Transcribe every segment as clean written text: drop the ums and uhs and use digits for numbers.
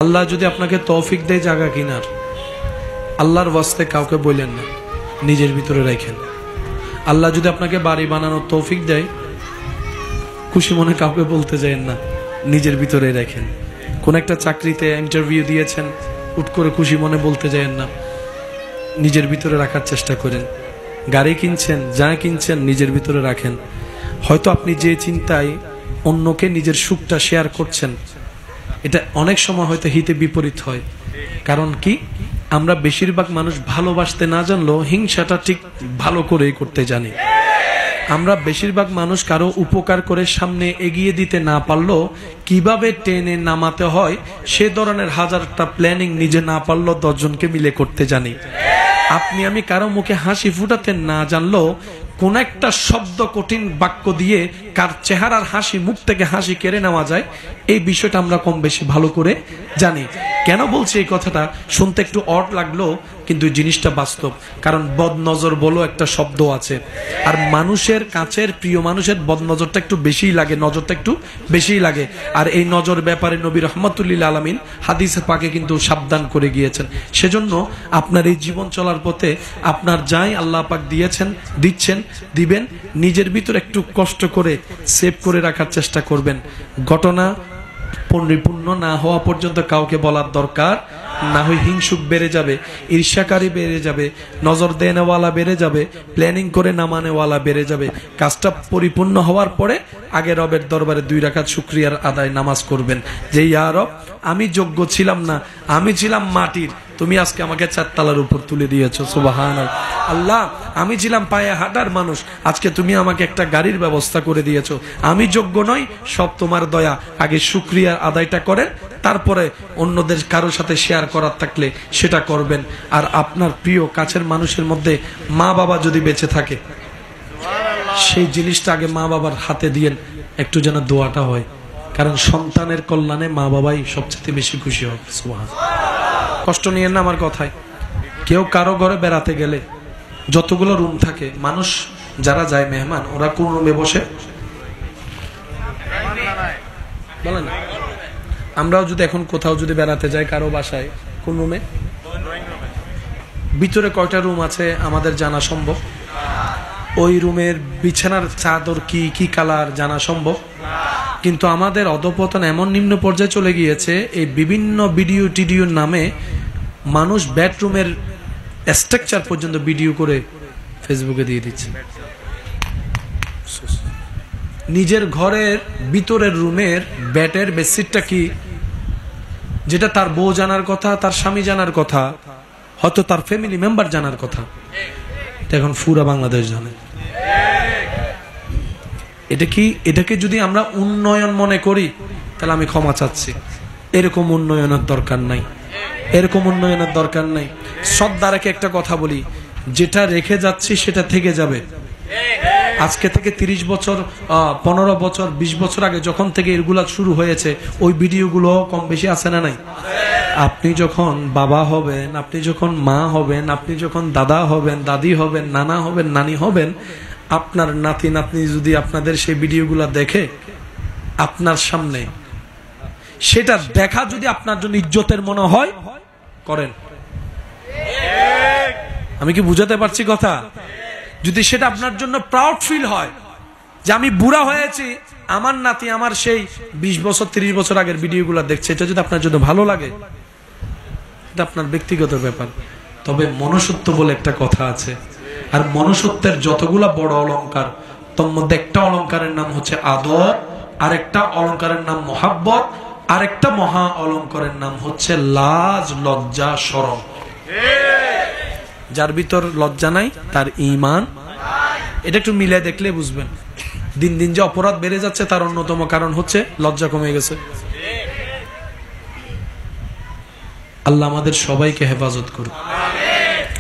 আল্লাহ যদি আপনাকে তৌফিক দেয় জায়গা কিনার, আল্লাহর ওয়াস্তে কাউকে বললেন না, নিজের ভিতরে রাখেন। আল্লাহ যদি আপনাকে বাড়ি বানানোর তৌফিক দেয়, খুশি মনে কাউকে বলতে যায়েন না, নিজের ভিতরে রাখেন। কোন একটা চাকরিতে ইন্টারভিউ দিয়েছেন, হুট করে খুশি মনে বলতে যায়েন না, নিজের ভিতরে রাখার চেষ্টা করেন। গাড়ি কিনছেন, যা কিনছেন নিজের ভিতরে রাখেন। হয়তো আপনি যে চিন্তায় অন্যকে নিজের সুখটা শেয়ার করছেন, এটা অনেক সময় হয়তো হিতে বিপরীত হয়। কারণ কি, আমরা বেশিরভাগ মানুষ ভালোবাসতে না জানলেও হিংসাটা ঠিক ভালো করেই করতে জানি। আমরা বেশিরভাগ মানুষ কারো উপকার করে সামনে এগিয়ে দিতে না পারলেও কিভাবে টেনে নামাতে হয় সে ধরনের হাজারটা প্ল্যানিং নিজে না পারলেও 10 জনকে মিলে করতে জানি। আপনি আমি কারো মুখে হাসি ফুটাতে না জানলেও কোন একটা শব্দ, কঠিন বাক্য দিয়ে কার চেহারার হাসি, মুখ থেকে হাসি কেড়ে নেওয়া যায়, এই বিষয়টা আমরা কম বেশি ভালো করে জানি। কেন বলছি এই কথাটা? শুনতে একটু অড লাগলো, কিন্তু জিনিসটা বাস্তব। কারণ বদনজর বলো একটা শব্দ আছে, আর মানুষের কাছের প্রিয় মানুষের বদনজরটা একটু বেশিই লাগে, নজরটা একটু বেশিই লাগে। আর এই নজর ব্যাপারে নবী রহমতুল্লাহ আলামিন হাদিসে পাকে কিন্তু সাবধান করে গিয়েছেন। সেজন্য আপনার এই জীবন চলার পথে আপনার যাই আল্লাহ পাক দিয়েছেন, দিচ্ছেন, দিবেন, নিজের ভিতর একটু কষ্ট করে সেভ করে রাখার চেষ্টা করবেন। ঘটনা পরিপূর্ণ না হওয়া পর্যন্ত কাউকে বলার দরকার না, হয় হিংসুক বেড়ে যাবে, ঈর্ষাকারী বেড়ে যাবে, নজর দেনেওয়ালা বেড়ে যাবে, প্ল্যানিং করে নামানেওয়ালা বেড়ে যাবে। কাজটা পরিপূর্ণ হওয়ার পরে আগে রবের দরবারে 2 রাকাত শুকরিয়ার আদায় নামাজ করবেন, যে ইয়া রব, আমি যোগ্য ছিলাম না, আমি ছিলাম মাটির, তুমি আজকে আমাকে 4 তলার উপর তুলে দিয়েছো, সুবহানাল্লাহ। আল্লাহ, আমি ছিলাম পায়ে হাঁটার মানুষ, আজকে তুমি আমাকে একটা গাড়ির ব্যবস্থা করে দিয়েছো। আমি যোগ্য নই, সব তোমার দয়া। আগে শুকরিয়ার আদায়টা করেন, তারপরে অন্যদের কারোর সাথে শেয়ার করার থাকলে সেটা করবেন। আর আপনার প্রিয় কাছের মানুষের মধ্যে মা বাবা যদি বেঁচে থাকে, সেই জিনিসটা আগে মা বাবার হাতে দিয়েন, একটু যেন দোয়াটা হয়। কারণ সন্তানের কল্যাণে মা বাবাই সবচেয়ে বেশি খুশি হবে। কষ্ট নিয়েন না আমার কথায়। কেউ কারো ঘরে বেড়াতে গেলে যতগুলো রুম থাকে, মানুষ যারা যায় মেহমান, ওরা কোন রুমে বসে বলেন? আমরাও যদি এখন কোথাও যদি বেড়াতে যাই কারো বাসায়, কোন রুমে? ভিতরে কয়টা রুম আছে আমাদের জানা সম্ভব? ওই রুমের বিছানার চাদর কি কি কালার জানা সম্ভব? কিন্তু আমাদের অধপতন এমন নিম্ন পর্যায়ে চলে গিয়েছে, এই বিভিন্ন ভিডিও টিডিওর নামে মানুষ বেডরুমের স্ট্রাকচার পর্যন্ত ভিডিও করে ফেসবুকে দিয়ে দিচ্ছে। নিজের ঘরের ভিতরের রুমের বেডের বেডশিটটা কি, যেটা তার বউ জানার কথা, তার স্বামী জানার কথা, হয়তো তার ফ্যামিলি মেম্বার জানার কথা, এখন পুরা বাংলাদেশ জানে। এটাকে যদি আমরা উন্নয়ন মনে করি, তাহলে আমি ক্ষমা চাচ্ছি। এরকম উন্নয়নের দরকার নাই, এরকম উন্নয়নের দরকার নাই। শ্রদ্ধা রেখে একটা কথা বলি, যেটা রেখে যাচ্ছি সেটা থেকে যাবে। আজকে থেকে 30 বছর, 15 বছর, 20 বছর আগে যখন থেকে এগুলা শুরু হয়েছে, ওই ভিডিওগুলো কম বেশি আছে না নাই? আপনি যখন বাবা হবেন, আপনি যখন মা হবেন, আপনি যখন দাদা হবেন, দাদি হবেন, নানা হবেন, নানি হবেন, আপনার নাতি নাতনি যদি আপনাদের সেই ভিডিওগুলো দেখে আপনার সামনে, সেটা দেখা যদি আপনার জন্য ইজ্জতের মনে হয়, করেন। আমি কি বুঝাতে পারছি কথা? যদি সেটা আপনার জন্য প্রাউড ফিল হয় যে আমি বুড়া হয়েছি, আমার নাতি আমার সেই 20 বছর 30 বছর আগের ভিডিওগুলো দেখছে, এটা যদি আপনার জন্য ভালো লাগে, এটা আপনার ব্যক্তিগত ব্যাপার। তবে মনুষ্যত্ব বলে একটা কথা আছে, আর মনুষ্যত্বের যতগুলা বড় অলংকার, তোর মধ্যে একটা অলংকারের নাম হচ্ছে আদব, আর একটা অলংকারের নাম মোহাব্বত, আর একটা মহা অলংকারের নাম হচ্ছে লাজ, লজ্জা, শরম। যার ভিতর লজ্জা নাই তার ঈমান, এটা একটু মিলে দেখলে বুঝবেন। দিন দিন যে অপরাধ বেড়ে যাচ্ছে তার অন্যতম কারণ হচ্ছে লজ্জা কমে গেছে। আল্লাহ আমাদের সবাইকে হেফাজত করুন।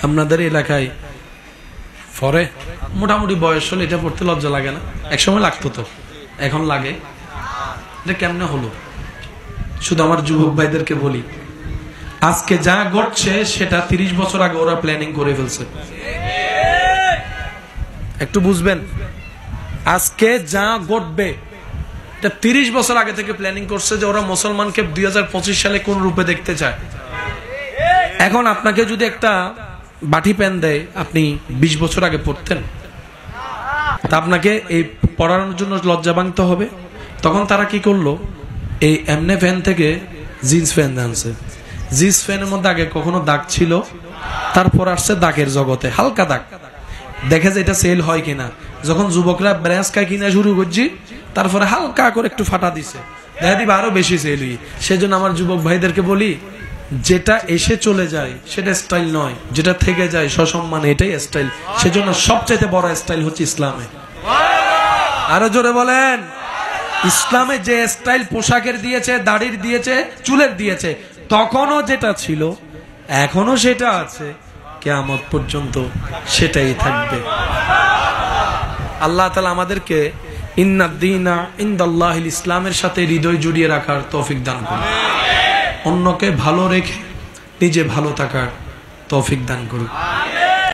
আপনাদের এলাকায় পরে মোটামুটি বয়স হলে এটা পড়তে লজ্জা লাগে না? একসময় লাগতো তো, এখন লাগে। এটা কেমনে হলো? শুধু আমার যুবক ভাইদেরকে বলি, আজকে যা ঘটছে সেটা 30 বছর আগে ওরা প্ল্যানিং করে ফেলছে। একটু বুঝবেন, আজকে যা ঘটবে এটা 30 বছর আগে থেকে প্ল্যানিং করছে যে ওরা মুসলমানকে 2025 সালে কোন রূপে দেখতে চায়। এখন আপনাকে যদি একটা বাটি পেন দেয়, আপনি 20 বছর আগে পড়তেন, তা আপনাকে এই পড়ানোর জন্য লজ্জা ভাঙতে হবে। তখন তারা কি করলো, এই এমনে ফ্যান থেকে জিন্স ফ্যান আনছে। জিন্স ফ্যানের মধ্যে আগে কখনো দাগ ছিল, তারপর আসছে দাগের জগতে হালকা দাগ, দেখে যে এটা সেল হয় কিনা। যখন যুবকরা ব্রাঞ্চ কায় কিনা শুরু করছি, তারপরে হালকা করে একটু ফাটা দিছে, দেখা দিবে আরো বেশি সেল হই। সেজন্য আমার যুবক ভাইদেরকে বলি, যেটা এসে চলে যায় সেটা স্টাইল নয়, যেটা থেকে যায় সসম্মান এটাই স্টাইল। সেজন্য সবচেয়ে বড় স্টাইল হচ্ছে ইসলামে। আরো জোরে বলেন, ইসলামে যে স্টাইল পোশাকের দিয়েছে, দাড়ির দিয়েছে, চুলের দিয়েছে, তখনও যেটা ছিল এখনো সেটা আছে, কিয়ামত পর্যন্ত সেটাই থাকবে। আল্লাহ তাআলা আমাদেরকে ইন্নাদ-দীনা ইনদাল্লাহিল ইসলামের সাথে হৃদয় জড়িয়ে রাখার তৌফিক দান করুন, অন্যকে ভালো রেখে নিজে ভালো থাকার তৌফিক দান করুন।